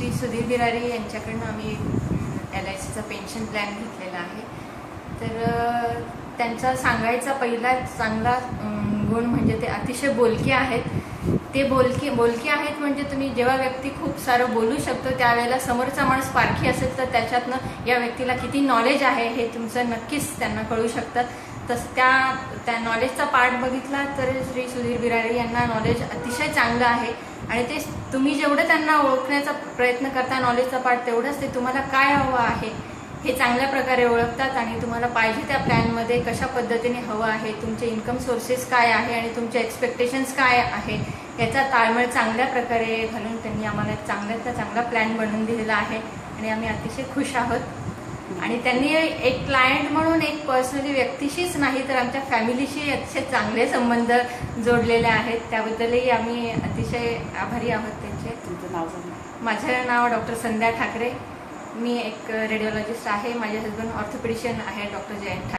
श्री सुधीर बिरारी यांच्याकडनं आम्ही LICचा pension plan घेतलेला आहे. तर त्यांचा सांगायचा पहिला चांगला गुण म्हणजे ते अतिशय बोलके आहेत. ते बोलके आहेत म्हणजे तुम्ही जेव्हा व्यक्ती खूप सारं बोलू शकतो त्यावेळेला समोरचा माणूस पारखी असेल तर त्याच्यातनं या व्यक्तीला किती नॉलेज आहे हे तुमचं नक्कीच त्यांना कळू शकतात. तसं त्या नॉलेजचा पार्ट बघितला तर श्री सुधीर बिरारी यांना नॉलेज अतिशय चांगलं आहे आणि ते तुम्ही जेवढं त्यांना ओळखण्याचा प्रयत्न करता नॉलेजचा पार्ट तेवढंच ते तुम्हाला काय हवं आहे हे चांगल्या प्रकारे ओळखतात आणि तुम्हाला पाहिजे त्या प्लॅनमध्ये कशा पद्धतीने हवं आहे, तुमचे इन्कम सोर्सेस काय आहे आणि तुमचे एक्सपेक्टेशन्स काय आहे याचा ताळमेळ चांगल्या प्रकारे घालून त्यांनी आम्हाला चांगला प्लॅन बनवून दिलेला आहे आणि आम्ही अतिशय खुश आहोत. आणि त्यांनी एक क्लायंट म्हणून एक पर्सनली व्यक्तीशीच नाही तर आमच्या फॅमिलीशी अतिशय चांगले संबंध जोडलेले आहेत. त्याबद्दलही आम्ही अतिशय आभारी आहोत त्यांचे. तुमचं नाव सांगा. माझं नाव डॉक्टर संध्या ठाकरे. मी एक रेडिओलॉजिस्ट आहे. माझे हजबंड ऑर्थोपेडिशियन आहे डॉक्टर जयंत ठाकरे.